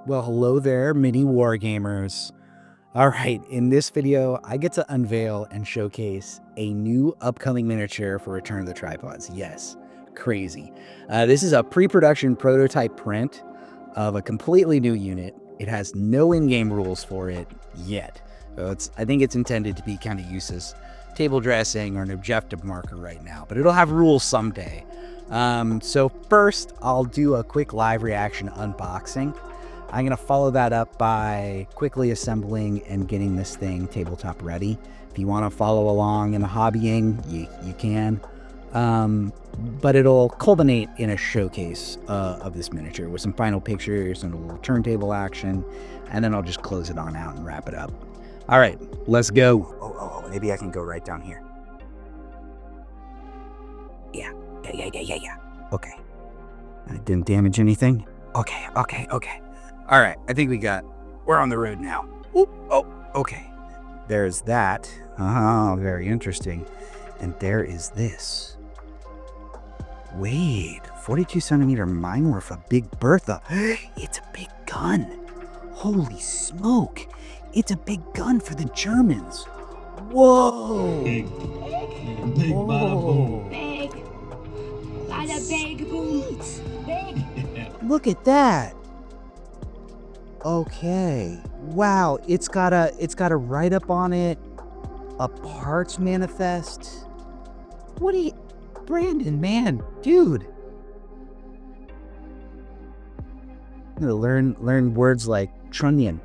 Well, hello there, mini wargamers. All right, in this video, I get to unveil and showcase a new upcoming miniature for Return of the Tripods. Yes, crazy. This is a pre-production prototype print of a completely new unit. It has no in-game rules for it yet. So I think it's intended to be kind of used as table dressing or an objective marker right now, but it'll have rules someday. So first, I'll do a quick live reaction unboxing. I'm going to follow that up by quickly assembling and getting this thing tabletop ready. If you want to follow along in the hobbying, you can. But it'll culminate in a showcase of this miniature with some final pictures and a little turntable action. And then I'll just close it on out and wrap it up. All right, let's go. Oh, maybe I can go right down here. Yeah. Okay. I didn't damage anything. Okay. All right, I think we're on the road now. Oop, oh, okay. There's that. Oh, very interesting. And there is this. Wait, 42 centimeter mine worth a big Bertha. It's a big gun. Holy smoke. It's a big gun for the Germans. Whoa. Big bada boom. Big. Bada big boom. Big. Look at that. Okay. Wow, it's got a write-up on it, a parts manifest. What are you, Brandon, man, dude. I'm gonna learn words like trunnion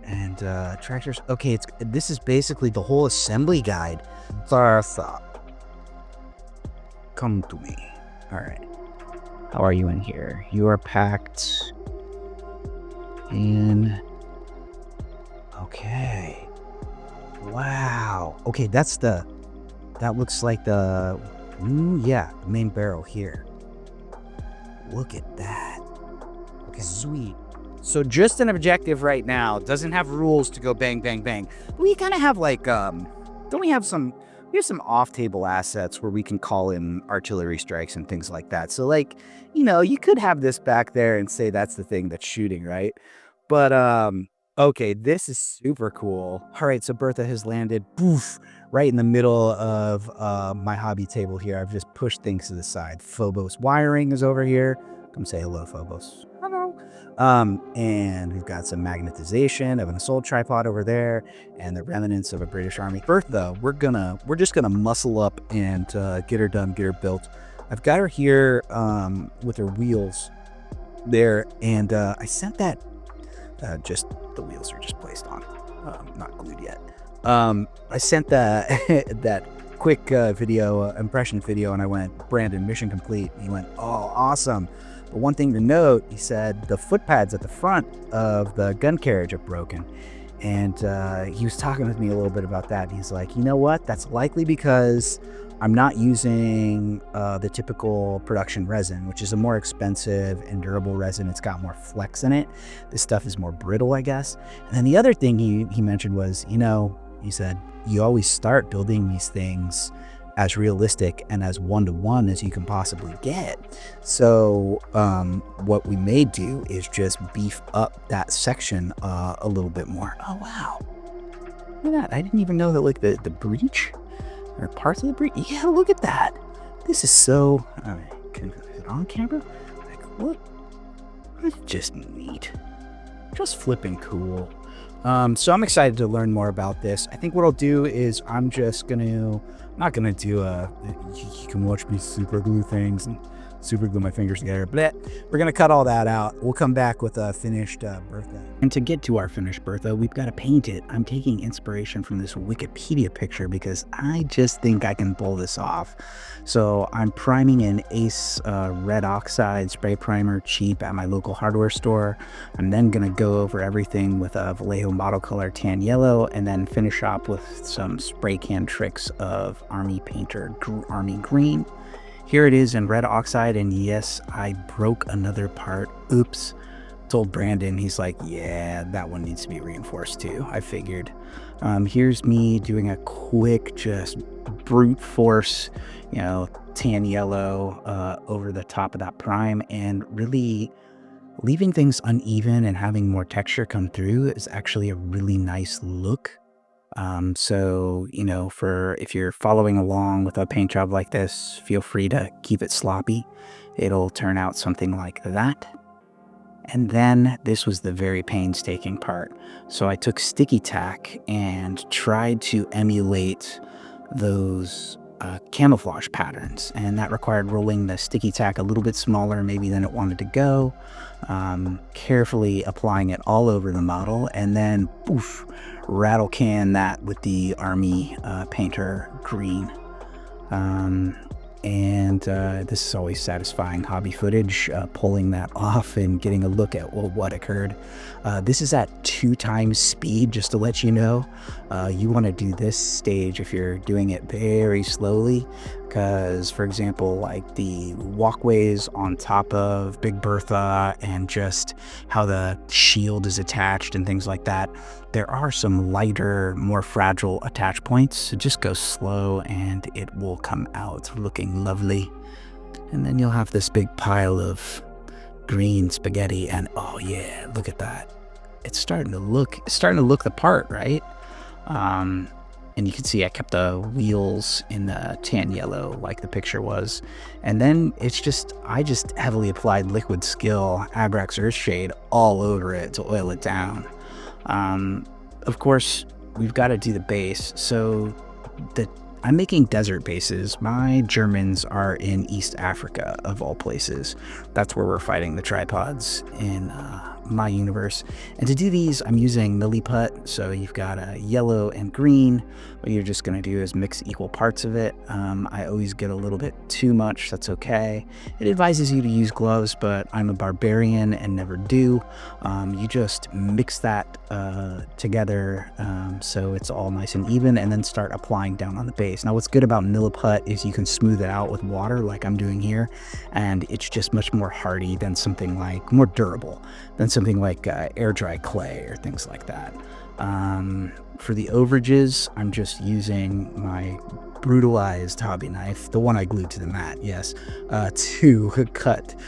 and tractors. Okay, this is basically the whole assembly guide. Bertha, come to me. All right. How are you in here? You are packed in. Okay. Wow. Okay, that looks like the main barrel here. Look at that. Okay, sweet. So just an objective right now. Doesn't have rules to go bang, bang, bang. But we kind of have like, don't we have some off-table assets where we can call in artillery strikes and things like that. So like, you could have this back there and say that's the thing that's shooting, right? But, okay, this is super cool. All right, so Bertha has landed, poof, right in the middle of my hobby table here. I've just pushed things to the side. Phobos wiring is over here. Come say hello, Phobos. Hello. And we've got some magnetization of an assault tripod over there and the remnants of a British Army. Bertha, we're just gonna muscle up and get her done, get her built. I've got her here with her wheels there, and I sent that. Just the wheels are just placed on, not glued yet. I sent that quick impression video, and I went, Brandon, mission complete. He went, oh, awesome. But one thing to note, he said the foot pads at the front of the gun carriage are broken. And he was talking with me a little bit about that. He's like, you know what? That's likely because I'm not using the typical production resin, which is a more expensive and durable resin. It's got more flex in it. This stuff is more brittle, I guess. And then the other thing he mentioned was, he said, you always start building these things as realistic and as one-to-one as you can possibly get. So what we may do is just beef up that section a little bit more. Oh, wow. Look at that. I didn't even know that, like, the breech or parts of the breech. Yeah, look at that. This is so, can it on camera? Like, what? It's just neat. Just flipping cool. So I'm excited to learn more about this. I think what I'll do is I'm not gonna do you can watch me super glue things and super glue my fingers together, but we're gonna cut all that out. We'll come back with a finished Bertha. And to get to our finished Bertha, we've got to paint it. I'm taking inspiration from this Wikipedia picture because I just think I can pull this off. So I'm priming an Ace red oxide spray primer, cheap, at my local hardware store. I'm then gonna go over everything with a Vallejo Model Color tan yellow, and then finish up with some spray can tricks of Army Painter Army Green. Here it is in red oxide, and yes, I broke another part. Oops. Told Brandon, he's like, yeah, that one needs to be reinforced too. I figured. Here's me doing a quick, just brute force, tan yellow over the top of that prime, and really leaving things uneven and having more texture come through is actually a really nice look. So, you know, if you're following along with a paint job like this, feel free to keep it sloppy. It'll turn out something like that. And then this was the very painstaking part. So I took sticky tack and tried to emulate those camouflage patterns. And that required rolling the sticky tack a little bit smaller maybe than it wanted to go, carefully applying it all over the model, and then poof, rattle can that with the Army Painter green. This is always satisfying hobby footage, pulling that off and getting a look at what occurred. This is at 2 times speed, just to let you know. You want to do this stage if you're doing it very slowly, because, for example, like the walkways on top of Big Bertha and just how the shield is attached and things like that, there are some lighter, more fragile attach points. So just go slow and it will come out looking lovely. And then you'll have this big pile of green spaghetti, and oh yeah, look at that. It's starting to look the part, right? And you can see I kept the wheels in the tan yellow like the picture was. And then I just heavily applied Liquid Skill Abrax Earthshade all over it to oil it down. Of course, we've got to do the base. So I'm making desert bases. My Germans are in East Africa, of all places. That's where we're fighting the tripods in my universe. And to do these, I'm using Milliput. So you've got a yellow and green. What you're just going to do is mix equal parts of it. I always get a little bit too much. That's okay. It advises you to use gloves, but I'm a barbarian and never do. You just mix that together so it's all nice and even, and then start applying down on the base. Now, what's good about Milliput is you can smooth it out with water like I'm doing here, and it's just much more hardy than something like, more durable than something like air dry clay or things like that. For the overages, I'm just using my brutalized hobby knife, the one I glued to the mat, yes, to cut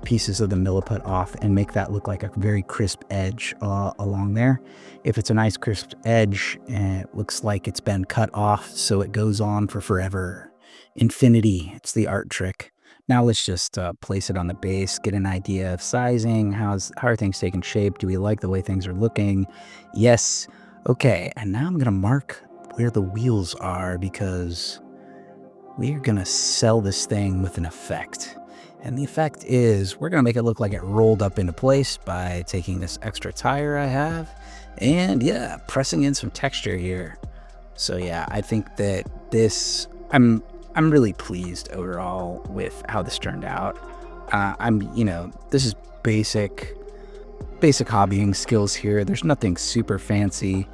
pieces of the Milliput off and make that look like a very crisp edge along there. If it's a nice crisp edge, it looks like it's been cut off, so it goes on for forever. Infinity, it's the art trick. Now let's just place it on the base, get an idea of sizing, how are things taking shape, do we like the way things are looking? Yes. Okay, and now I'm going to mark where the wheels are, because we're going to sell this thing with an effect. And the effect is we're going to make it look like it rolled up into place by taking this extra tire I have and, yeah, pressing in some texture here. So, yeah, I think that this, I'm really pleased overall with how this turned out. This is basic hobbying skills here. There's nothing super fancy.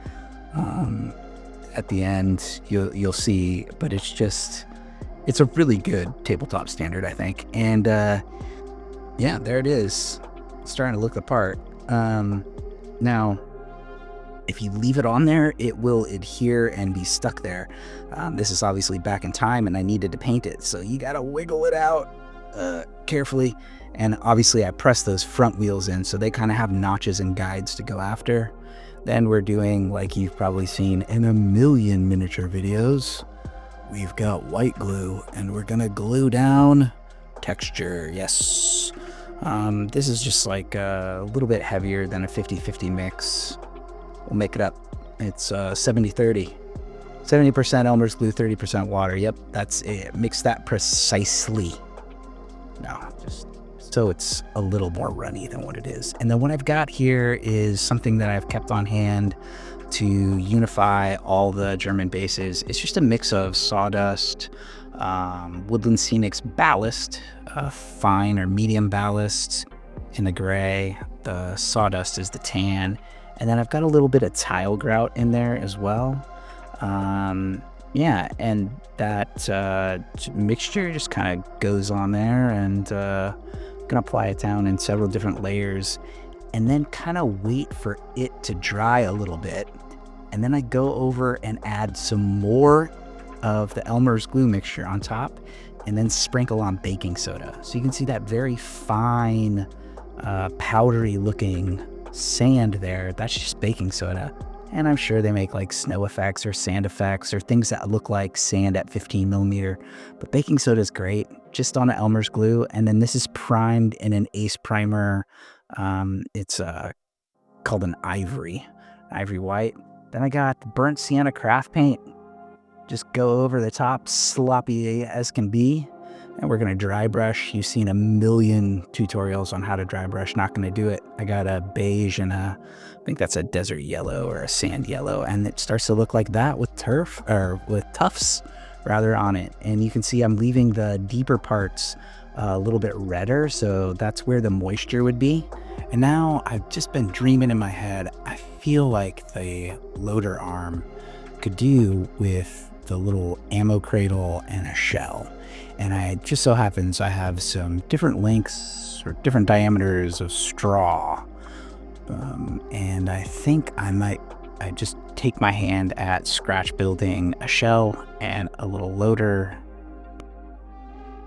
At the end, you'll see, but it's a really good tabletop standard, I think. And yeah, there it is. It's starting to look the part. Now, if you leave it on there, it will adhere and be stuck there. This is obviously back in time, and I needed to paint it, so you gotta wiggle it out carefully. And obviously I pressed those front wheels in, so they kind of have notches and guides to go after. Then we're doing, like you've probably seen in a million miniature videos, we've got white glue, and we're gonna glue down texture. Yes. This is just like a little bit heavier than a 50-50 mix. We'll make it up. It's 70-30. 70% Elmer's glue, 30% water. Yep, that's it. Mix that precisely. No, just so it's a little more runny than what it is. And then what I've got here is something that I've kept on hand to unify all the German bases. It's just a mix of sawdust, Woodland Scenic's ballast, fine or medium ballast in the gray. The sawdust is the tan. And then I've got a little bit of tile grout in there as well. Yeah, and that mixture just kind of goes on there, and gonna apply it down in several different layers, and then kind of wait for it to dry a little bit. And then I go over and add some more of the Elmer's glue mixture on top, and then sprinkle on baking soda. So you can see that very fine powdery looking sand there. That's just baking soda. And I'm sure they make like snow effects or sand effects or things that look like sand at 15 millimeter. But baking soda is great, just on an Elmer's glue. And then this is primed in an Ace primer. It's called an ivory white. Then I got burnt sienna craft paint. Just go over the top, sloppy as can be. And we're gonna dry brush. You've seen a million tutorials on how to dry brush. Not gonna do it. I got a beige and I think that's a desert yellow or a sand yellow, and it starts to look like that with with tufts rather on it. And you can see I'm leaving the deeper parts a little bit redder, so that's where the moisture would be. And now I've just been dreaming in my head. I feel like the loader arm could do with the little ammo cradle and a shell. And it just so happens I have some different lengths or different diameters of straw. And I think I just take my hand at scratch building a shell and a little loader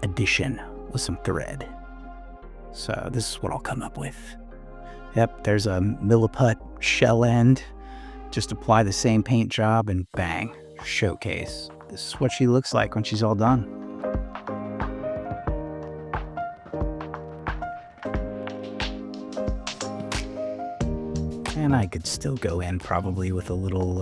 addition with some thread. So this is what I'll come up with. Yep, there's a milliput shell end. Just apply the same paint job and bang, showcase. This is what she looks like when she's all done. And I could still go in probably with a little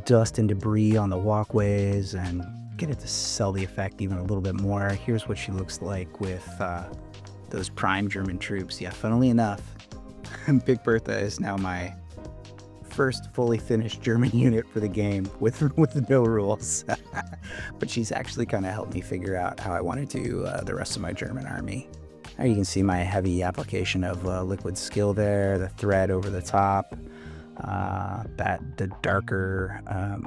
dust and debris on the walkways and get it to sell the effect even a little bit more. Here's what she looks like with those prime German troops. Yeah, funnily enough, Big Bertha is now my first fully finished German unit for the game with no rules. But she's actually kind of helped me figure out how I want to do the rest of my German army. Now you can see my heavy application of liquid skill there, the thread over the top, the darker,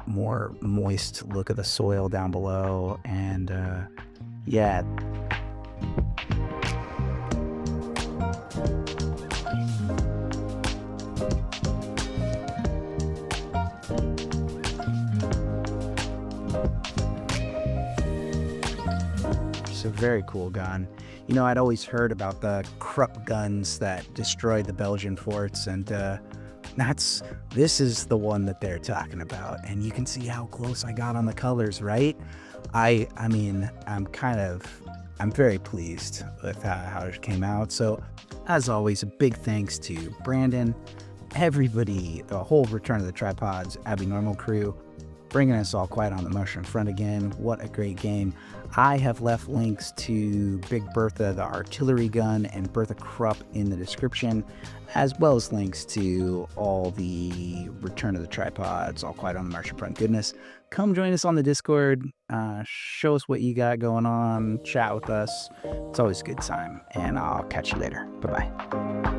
more moist look of the soil down below, and yeah. It's a very cool gun. You know, I'd always heard about the Krupp guns that destroyed the Belgian forts, and this is the one that they're talking about. And you can see how close I got on the colors, right? I mean, I'm very pleased with how it came out. So, as always, a big thanks to Brandon, everybody, the whole Return of the Tripods Abnormal crew, bringing us all quiet on the mushroom front again. What a great game. I have left links to Big Bertha, the artillery gun, and Bertha Krupp in the description, as well as links to all the Return of the Tripods, all quiet on the Martian front goodness. Come join us on the Discord, show us what you got going on, chat with us. It's always a good time, and I'll catch you later. Bye-bye.